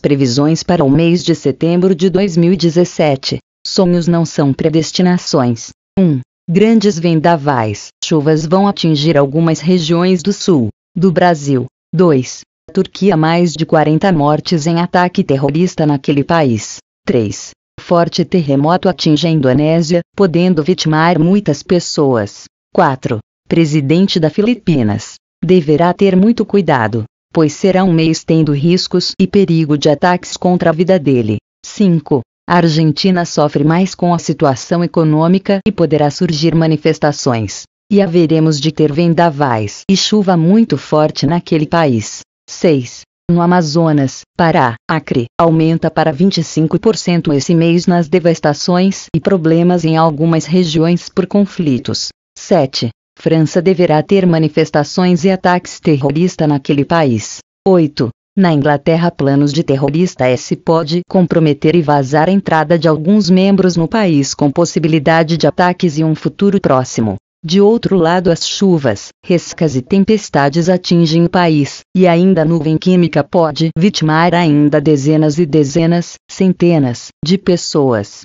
Previsões para o mês de setembro de 2017. Sonhos não são predestinações. 1. Grandes vendavais. Chuvas vão atingir algumas regiões do sul do Brasil. 2. Turquia, mais de 40 mortes em ataque terrorista naquele país. 3. Forte terremoto atinge a Indonésia, podendo vitimar muitas pessoas. 4. Presidente da Filipinas deverá ter muito cuidado, pois será um mês tendo riscos e perigo de ataques contra a vida dele. 5. A Argentina sofre mais com a situação econômica e poderá surgir manifestações, e haveremos de ter vendavais e chuva muito forte naquele país. 6. No Amazonas, Pará, Acre, aumenta para 25% esse mês nas devastações e problemas em algumas regiões por conflitos. 7. França deverá ter manifestações e ataques terroristas naquele país. 8. Na Inglaterra, planos de terrorista pode comprometer e vazar a entrada de alguns membros no país com possibilidade de ataques em um futuro próximo. De outro lado, as chuvas, rescas e tempestades atingem o país, e ainda a nuvem química pode vitimar ainda dezenas e dezenas, centenas, de pessoas.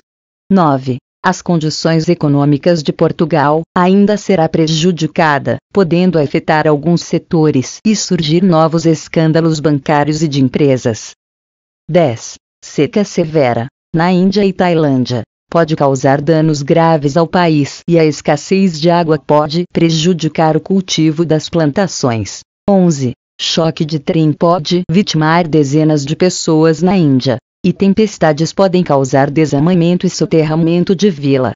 9. As condições econômicas de Portugal ainda será prejudicada, podendo afetar alguns setores e surgir novos escândalos bancários e de empresas. 10. Seca severa. Na Índia e Tailândia, pode causar danos graves ao país e a escassez de água pode prejudicar o cultivo das plantações. 11. Choque de trem pode vitimar dezenas de pessoas na Índia, e tempestades podem causar desabamento e soterramento de vila.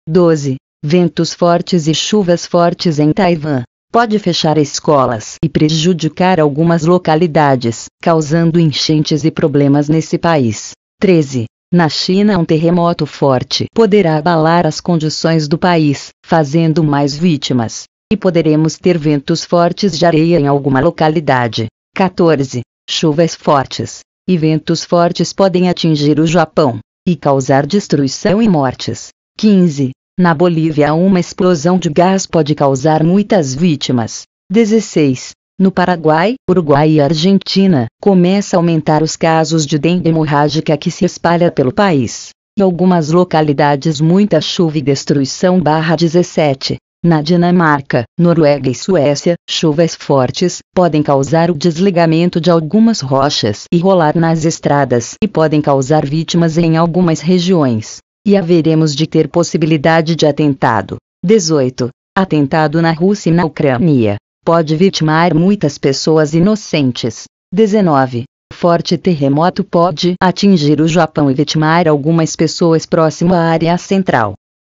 12. Ventos fortes e chuvas fortes em Taiwan pode fechar escolas e prejudicar algumas localidades, causando enchentes e problemas nesse país. 13. Na China, um terremoto forte poderá abalar as condições do país, fazendo mais vítimas, e poderemos ter ventos fortes de areia em alguma localidade. 14. Chuvas fortes e ventos fortes podem atingir o Japão e causar destruição e mortes. 15. Na Bolívia, uma explosão de gás pode causar muitas vítimas. 16. No Paraguai, Uruguai e Argentina, começa a aumentar os casos de dengue hemorrágica que se espalha pelo país. Em algumas localidades, muita chuva e destruição. 17. Na Dinamarca, Noruega e Suécia, chuvas fortes podem causar o desligamento de algumas rochas e rolar nas estradas e podem causar vítimas em algumas regiões. E haveremos de ter possibilidade de atentado. 18. Atentado na Rússia e na Ucrânia pode vitimar muitas pessoas inocentes. 19. Forte terremoto pode atingir o Japão e vitimar algumas pessoas próximo à área central.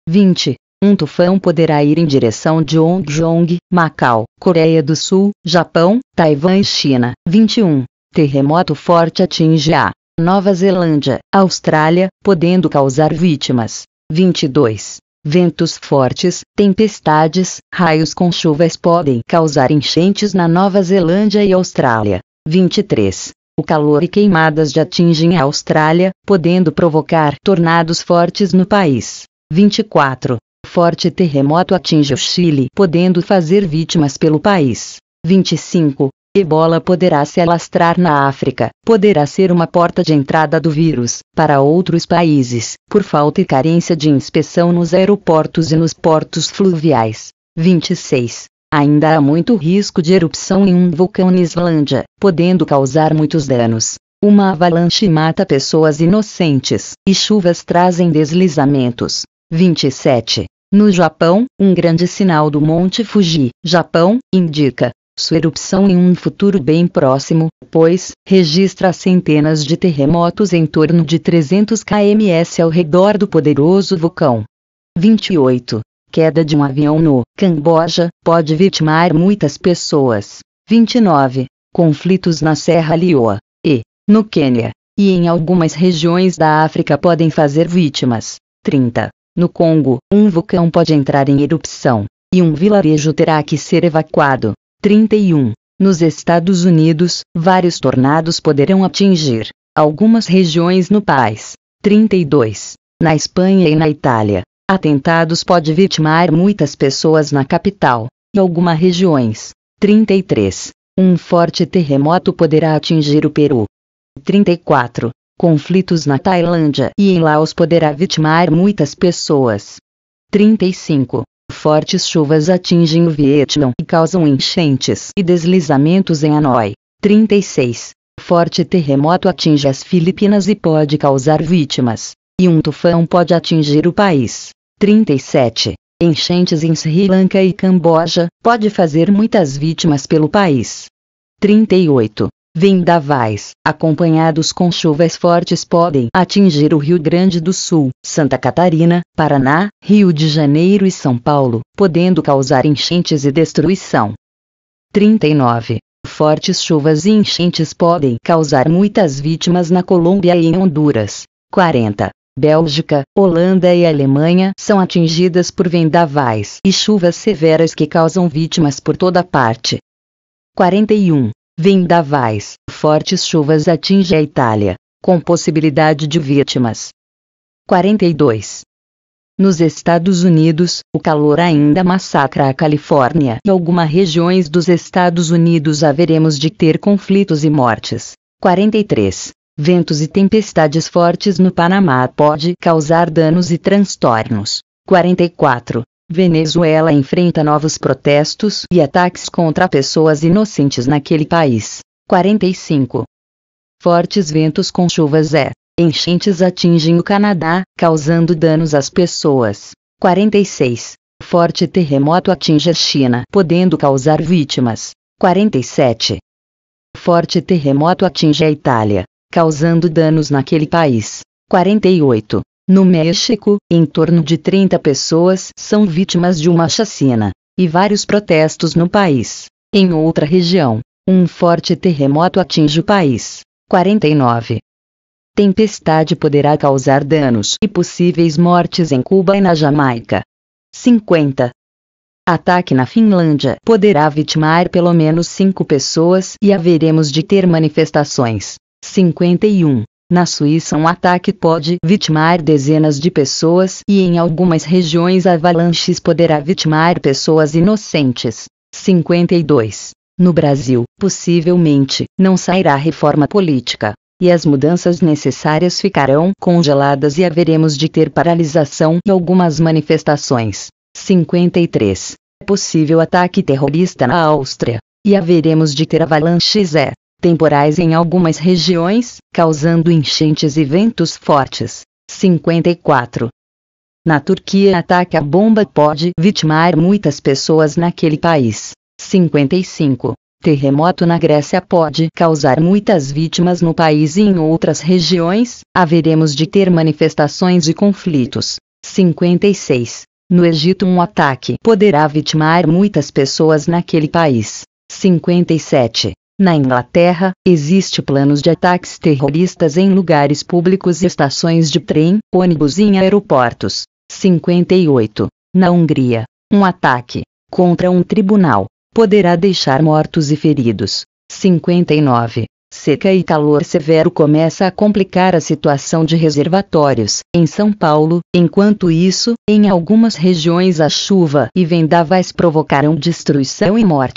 20. Um tufão poderá ir em direção de Hongkong, Macau, Coreia do Sul, Japão, Taiwan e China. 21. Terremoto forte atinge a Nova Zelândia, Austrália, podendo causar vítimas. 22. Ventos fortes, tempestades, raios com chuvas podem causar enchentes na Nova Zelândia e Austrália. 23. O calor e queimadas atingem a Austrália, podendo provocar tornados fortes no país. 24. Forte terremoto atinge o Chile, podendo fazer vítimas pelo país. 25. Ebola poderá se alastrar na África, poderá ser uma porta de entrada do vírus para outros países, por falta e carência de inspeção nos aeroportos e nos portos fluviais. 26. Ainda há muito risco de erupção em um vulcão na Islândia, podendo causar muitos danos. Uma avalanche mata pessoas inocentes, e chuvas trazem deslizamentos. 27. No Japão, um grande sinal do Monte Fuji, Japão, indica sua erupção em um futuro bem próximo, pois registra centenas de terremotos em torno de 300 km ao redor do poderoso vulcão. 28. Queda de um avião no Camboja pode vitimar muitas pessoas. 29. Conflitos na Serra Leoa e no Quênia e em algumas regiões da África podem fazer vítimas. 30. No Congo, um vulcão pode entrar em erupção e um vilarejo terá que ser evacuado. 31. Nos Estados Unidos, vários tornados poderão atingir algumas regiões no país. 32. Na Espanha e na Itália, atentados podem vitimar muitas pessoas na capital e algumas regiões. 33. Um forte terremoto poderá atingir o Peru. 34. Conflitos na Tailândia e em Laos poderá vitimar muitas pessoas. 35. Fortes chuvas atingem o Vietnã e causam enchentes e deslizamentos em Hanoi. 36. Forte terremoto atinge as Filipinas e pode causar vítimas. E um tufão pode atingir o país. 37. Enchentes em Sri Lanka e Camboja pode fazer muitas vítimas pelo país. 38. Vendavais, acompanhados com chuvas fortes, podem atingir o Rio Grande do Sul, Santa Catarina, Paraná, Rio de Janeiro e São Paulo, podendo causar enchentes e destruição. 39. Fortes chuvas e enchentes podem causar muitas vítimas na Colômbia e em Honduras. 40. Bélgica, Holanda e Alemanha são atingidas por vendavais e chuvas severas que causam vítimas por toda parte. 41. Vendavais, fortes chuvas atingem a Itália, com possibilidade de vítimas. 42. Nos Estados Unidos, o calor ainda massacra a Califórnia e algumas regiões dos Estados Unidos haveremos de ter conflitos e mortes. 43. Ventos e tempestades fortes no Panamá pode causar danos e transtornos. 44. Venezuela enfrenta novos protestos e ataques contra pessoas inocentes naquele país. 45. Fortes ventos com chuvas e enchentes atingem o Canadá, causando danos às pessoas. 46. Forte terremoto atinge a China, podendo causar vítimas. 47. Forte terremoto atinge a Itália, causando danos naquele país. 48. No México, em torno de 30 pessoas são vítimas de uma chacina, e vários protestos no país. Em outra região, um forte terremoto atinge o país. 49. Tempestade poderá causar danos e possíveis mortes em Cuba e na Jamaica. 50. Ataque na Finlândia poderá vitimar pelo menos 5 pessoas e haveremos de ter manifestações. 51. Na Suíça um ataque pode vitimar dezenas de pessoas e em algumas regiões avalanches poderá vitimar pessoas inocentes. 52. No Brasil, possivelmente, não sairá reforma política, e as mudanças necessárias ficarão congeladas e haveremos de ter paralisação e algumas manifestações. 53. É possível ataque terrorista na Áustria, e haveremos de ter avalanches temporais em algumas regiões, causando enchentes e ventos fortes. 54. Na Turquia ataque a bomba pode vitimar muitas pessoas naquele país. 55. Terremoto na Grécia pode causar muitas vítimas no país e em outras regiões, haveremos de ter manifestações e conflitos. 56. No Egito um ataque poderá vitimar muitas pessoas naquele país. 57. Na Inglaterra, existe planos de ataques terroristas em lugares públicos e estações de trem, ônibus e em aeroportos. 58. Na Hungria, um ataque contra um tribunal poderá deixar mortos e feridos. 59. Seca e calor severo começa a complicar a situação de reservatórios em São Paulo. Enquanto isso, em algumas regiões a chuva e vendavais provocaram destruição e morte.